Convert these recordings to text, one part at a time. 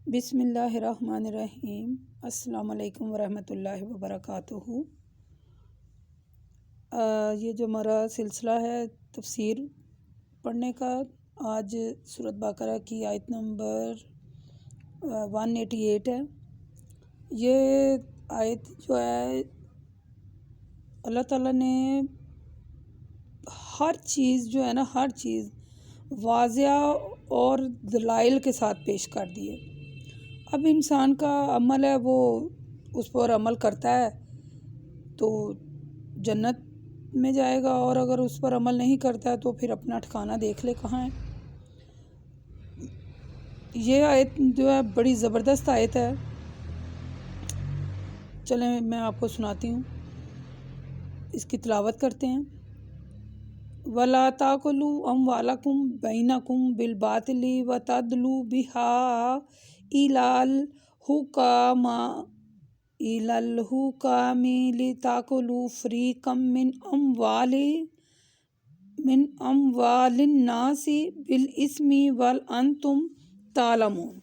بسم اللہ الرحمن الرحیم۔ السلام علیکم ورحمۃ اللہ وبرکاتہ۔ یہ جو ہمارا سلسلہ ہے تفسیر پڑھنے کا، آج سورۃ بقرہ کی آیت نمبر 188 ہے۔ یہ آیت جو ہے اللہ تعالیٰ نے ہر چیز جو ہے نا، ہر چیز واضح اور دلائل کے ساتھ پیش کر دی ہے۔ اب انسان کا عمل ہے، وہ اس پر عمل کرتا ہے تو جنت میں جائے گا، اور اگر اس پر عمل نہیں کرتا ہے تو پھر اپنا ٹھکانہ دیکھ لے کہاں ہے۔ یہ آیت جو ہے بڑی زبردست آیت ہے، چلیں میں آپ کو سناتی ہوں، اس کی تلاوت کرتے ہیں۔ وَلَا تَأْكُلُوا أَمْوَالَكُمْ بَيْنَكُمْ بِالْبَاطِلِ وَتَدْلُوا بِهَا إِلَى الْحُكَامِ لِتَأْكُلُوا فَرِيقًا مِّنْ أَمْوَالِ النَّاسِ بِالْإِثْمِ وَأَنْتُمْ تَعْلَمُونَ۔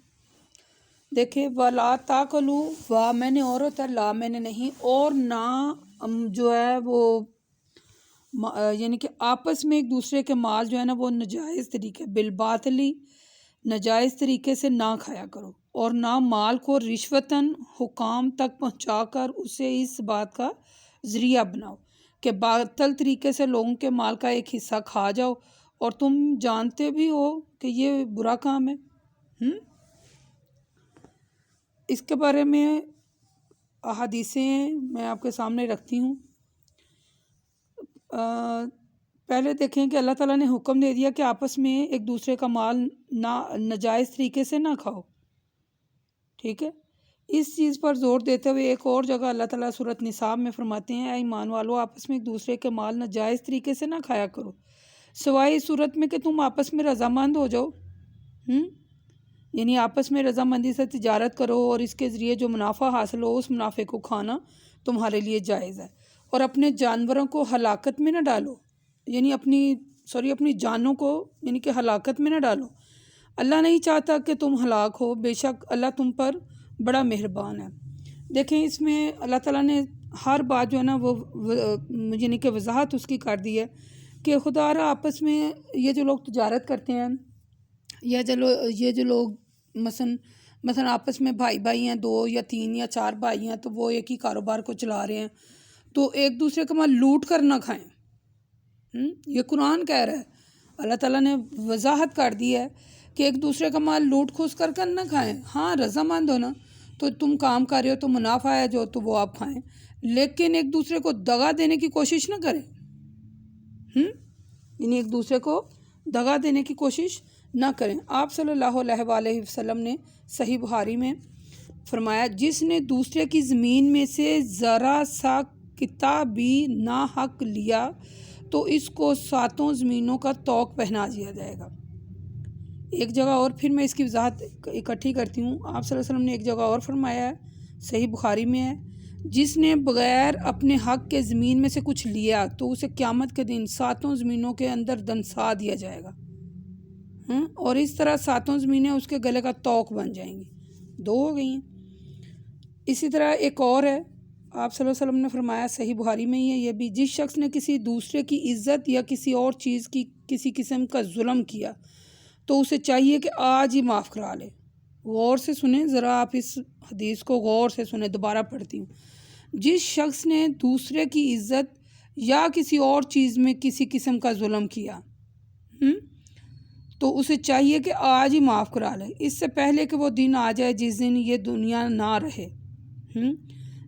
دیکھیں، وَلَا تَأْكُلُوا، وا میں نے اور ہوتا ہے، لا میں نے نہیں، اور نہ جو ہے وہ یعنی کہ آپس میں ایک دوسرے کے مال جو ہے نا وہ ناجائز طریقے بالباطلی ناجائز طریقے سے نہ کھایا کرو، اور نہ مال کو رشوتاً حکام تک پہنچا کر اسے اس بات کا ذریعہ بناؤ کہ باطل طریقے سے لوگوں کے مال کا ایک حصہ کھا جاؤ، اور تم جانتے بھی ہو کہ یہ برا کام ہے۔ اس کے بارے میں احادیثیں میں آپ کے سامنے رکھتی ہوں۔ پہلے دیکھیں کہ اللہ تعالیٰ نے حکم دے دیا کہ آپس میں ایک دوسرے کا مال ناجائز طریقے سے نہ کھاؤ، ٹھیک ہے۔ اس چیز پر زور دیتے ہوئے ایک اور جگہ اللہ تعالیٰ سورۃ نساء میں فرماتے ہیں، اے ایمان والو، آپس میں ایک دوسرے کے مال ناجائز طریقے سے نہ کھایا کرو، سوائے اس صورت میں کہ تم آپس میں رضامند ہو جاؤ، یعنی آپس میں رضامندی سے تجارت کرو، اور اس کے ذریعے جو منافع حاصل ہو اس منافع کو کھانا تمہارے لیے جائز ہے، اور اپنے جانوروں کو ہلاکت میں نہ ڈالو، یعنی اپنی جانوں کو یعنی کہ ہلاکت میں نہ ڈالو۔ اللہ نہیں چاہتا کہ تم ہلاک ہو، بے شک اللہ تم پر بڑا مہربان ہے۔ دیکھیں، اس میں اللہ تعالیٰ نے ہر بات جو ہے نا وہ یعنی کہ وضاحت اس کی کر دی ہے کہ خدا را آپس میں یہ جو لوگ تجارت کرتے ہیں، یا یہ جو لوگ مثلا آپس میں بھائی ہیں، 2 یا 3 یا 4 بھائی ہیں، تو وہ ایک ہی کاروبار کو چلا رہے ہیں، تو ایک دوسرے کا مال لوٹ کر نہ کھائیں۔ یہ قرآن کہہ رہا ہے، اللہ تعالیٰ نے وضاحت کر دی ہے کہ ایک دوسرے کا مال لوٹ کھوس کر نہ کھائیں۔ ہاں، رضامند ہونا، تو تم کام کر رہے ہو تو منافع ہے جو تو وہ آپ کھائیں، لیکن ایک دوسرے کو دغا دینے کی کوشش نہ کریں، یعنی ایک دوسرے کو دغا دینے کی کوشش نہ کریں۔ آپ صلی اللہ علیہ وآلہ وسلم نے صحیح بخاری میں فرمایا، جس نے دوسرے کی زمین میں سے ذرا سا قطعہ بھی ناحق لیا تو اس کو 7 زمینوں کا طوق پہنا دیا جائے گا۔ ایک جگہ اور پھر میں اس کی وضاحت اکٹھی کرتی ہوں۔ آپ صلی اللہ علیہ وسلم نے ایک جگہ اور فرمایا ہے، صحیح بخاری میں ہے، جس نے بغیر اپنے حق کے زمین میں سے کچھ لیا تو اسے قیامت کے دن 7 زمینوں کے اندر دنسا دیا جائے گا، اور اس طرح 7 زمینیں اس کے گلے کا طوق بن جائیں گی، 2 ہو گئی ہیں۔ اسی طرح ایک اور ہے، آپ صلی اللہ علیہ وسلم نے فرمایا، صحیح بخاری میں ہی ہے یہ بھی، جس شخص نے کسی دوسرے کی عزت یا کسی اور چیز کی کسی قسم کا ظلم کیا تو اسے چاہیے کہ آج ہی معاف کرا لے۔ غور سے سنیں ذرا، آپ اس حدیث کو غور سے سنیں، دوبارہ پڑھتی ہوں۔ جس شخص نے دوسرے کی عزت یا کسی اور چیز میں کسی قسم کا ظلم کیا تو اسے چاہیے کہ آج ہی معاف کرا لے، اس سے پہلے کہ وہ دن آ جائے جس دن یہ دنیا نہ رہے،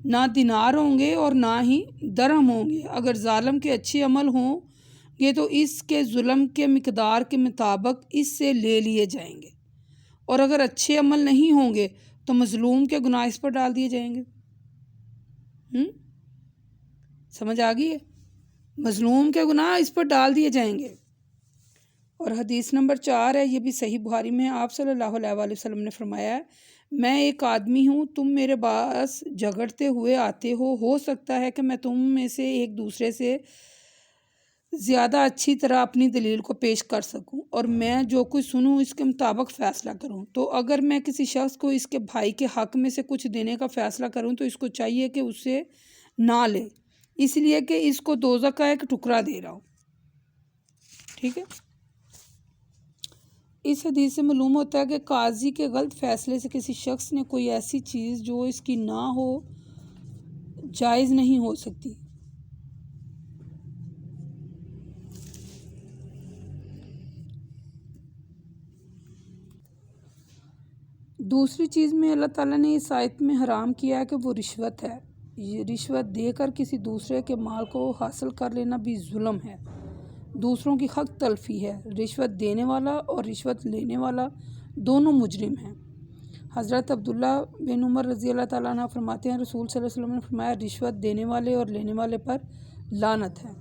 نہ دینار ہوں گے اور نہ ہی درہم ہوں گے۔ اگر ظالم کے اچھے عمل ہوں گے تو اس کے ظلم کے مقدار کے مطابق اس سے لے لیے جائیں گے، اور اگر اچھے عمل نہیں ہوں گے تو مظلوم کے گناہ اس پر ڈال دیے جائیں گے۔ سمجھ آ گئی ہے؟ مظلوم کے گناہ اس پر ڈال دیے جائیں گے۔ اور حدیث نمبر 4 ہے، یہ بھی صحیح بخاری میں ہے، آپ صلی اللہ علیہ وآلہ وسلم نے فرمایا ہے، میں ایک آدمی ہوں، تم میرے پاس جھگڑتے ہوئے آتے ہو سکتا ہے کہ میں تم میں سے ایک دوسرے سے زیادہ اچھی طرح اپنی دلیل کو پیش کر سکوں اور میں جو کچھ سنوں اس کے مطابق فیصلہ کروں۔ تو اگر میں کسی شخص کو اس کے بھائی کے حق میں سے کچھ دینے کا فیصلہ کروں تو اس کو چاہیے کہ اسے نہ لے، اس لیے کہ اس کو دوزخ کا ایک ٹکڑا دے رہا ہوں۔ ٹھیک ہے، اس حدیث سے معلوم ہوتا ہے کہ قاضی کے غلط فیصلے سے کسی شخص نے کوئی ایسی چیز جو اس کی نہ ہو جائز نہیں ہو سکتی۔ دوسری چیز میں اللہ تعالیٰ نے اس آیت میں حرام کیا ہے کہ وہ رشوت ہے۔ یہ رشوت دے کر کسی دوسرے کے مال کو حاصل کر لینا بھی ظلم ہے، دوسروں کی حق تلفی ہے۔ رشوت دینے والا اور رشوت لینے والا دونوں مجرم ہیں۔ حضرت عبداللہ بن عمر رضی اللہ تعالیٰ عنہ فرماتے ہیں رسول صلی اللہ علیہ وسلم نے فرمایا رشوت دینے والے اور لینے والے پر لعنت ہے۔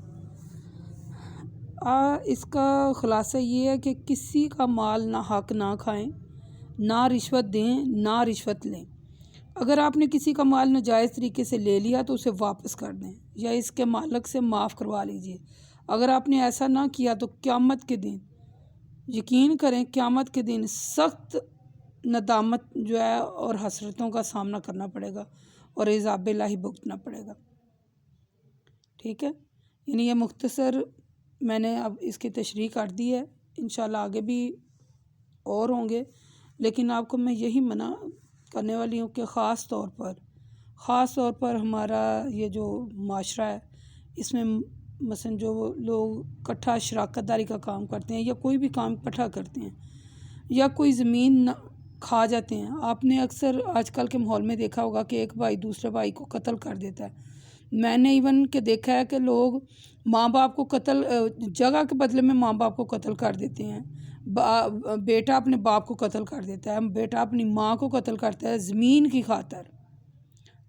اس کا خلاصہ یہ ہے کہ کسی کا مال ناحق نہ کھائیں، نہ رشوت دیں، نہ رشوت لیں۔ اگر آپ نے کسی کا مال ناجائز طریقے سے لے لیا تو اسے واپس کر دیں یا اس کے مالک سے معاف کروا لیجئے۔ اگر آپ نے ایسا نہ کیا تو قیامت کے دن، یقین کریں قیامت کے دن سخت ندامت جو ہے اور حسرتوں کا سامنا کرنا پڑے گا اور عذاب الہی بھگتنا پڑے گا۔ ٹھیک ہے، یعنی یہ مختصر میں نے اب اس کی تشریح کر دی ہے، انشاءاللہ آگے بھی اور ہوں گے، لیکن آپ کو میں یہی منع کرنے والی ہوں کہ خاص طور پر ہمارا یہ جو معاشرہ ہے اس میں مثلا جو لوگ اکٹھا شراکت داری کا کام کرتے ہیں یا کوئی بھی کام اکٹھا کرتے ہیں یا کوئی زمین کھا جاتے ہیں، آپ نے اکثر آج کل کے ماحول میں دیکھا ہوگا کہ ایک بھائی دوسرے بھائی کو قتل کر دیتا ہے۔ میں نے ایون کہ دیکھا ہے کہ لوگ ماں باپ کو قتل جگہ کے بدلے میں ماں باپ کو قتل کر دیتے ہیں، بیٹا اپنے باپ کو قتل کر دیتا ہے، بیٹا اپنی ماں کو قتل کرتا ہے زمین کی خاطر۔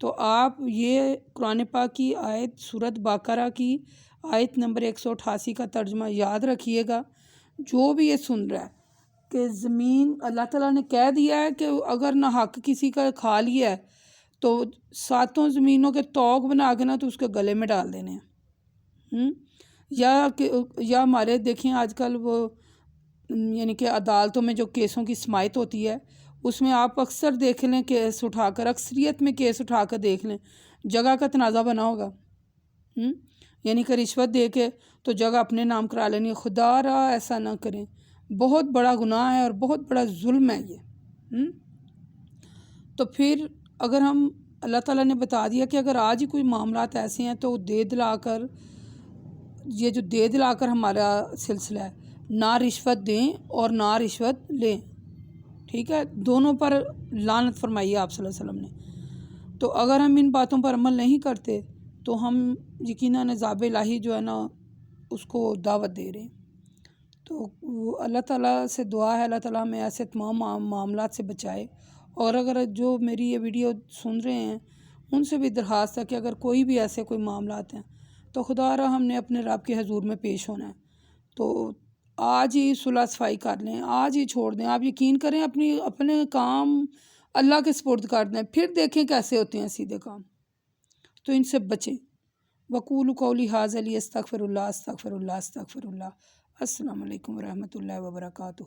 تو آپ یہ قرآن پاک کی آیت سورۃ بقرہ کی آیت نمبر 188 کا ترجمہ یاد رکھیے گا، جو بھی یہ سن رہا ہے کہ زمین اللہ تعالیٰ نے کہہ دیا ہے کہ اگر نہ حق کسی کا کھا لیا ہے تو 7 زمینوں کے توق بنا کے نا تو اس کے گلے میں ڈال دینے ہیں۔ یا ہمارے دیکھیں آج کل وہ یعنی کہ عدالتوں میں جو کیسوں کی سماعت ہوتی ہے اس میں آپ اکثر دیکھ لیں کیس اٹھا کر، اکثریت میں کیس اٹھا کر دیکھ لیں جگہ کا تنازع بنا ہوگا، یعنی کہ رشوت دے کے تو جگہ اپنے نام کرا لینی ہے۔ خدا را ایسا نہ کریں، بہت بڑا گناہ ہے اور بہت بڑا ظلم ہے یہ۔ تو پھر اگر ہم اللہ تعالیٰ نے بتا دیا کہ اگر آج ہی کوئی معاملات ایسے ہیں تو دے دلا کر ہمارا سلسلہ ہے، نہ رشوت دیں اور نہ رشوت لیں۔ ٹھیک ہے، دونوں پر لعنت فرمائی ہے آپ صلی اللہ علیہ وسلم نے۔ تو اگر ہم ان باتوں پر عمل نہیں کرتے تو ہم یقیناً عذاب الہی جو ہے نا اس کو دعوت دے رہے ہیں۔ تو اللہ تعالیٰ سے دعا ہے اللہ تعالیٰ ہمیں ایسے تمام معاملات سے بچائے، اور اگر جو میری یہ ویڈیو سن رہے ہیں ان سے بھی درخواست ہے کہ اگر کوئی بھی ایسے کوئی معاملات ہیں تو خدا را ہم نے اپنے رب کے حضور میں پیش ہونا ہے، تو آج ہی صلح صفائی کر لیں، آج ہی چھوڑ دیں۔ آپ یقین کریں اپنے کام اللہ کے سپرد کر دیں، پھر دیکھیں کیسے ہوتے ہیں سیدھے کام، تو ان سے بچیں۔ وقولوا قولی ھذا استغفر اللہ استغفر اللہ استغفر اللہ۔ السلام علیکم ورحمۃ اللہ وبرکاتہ۔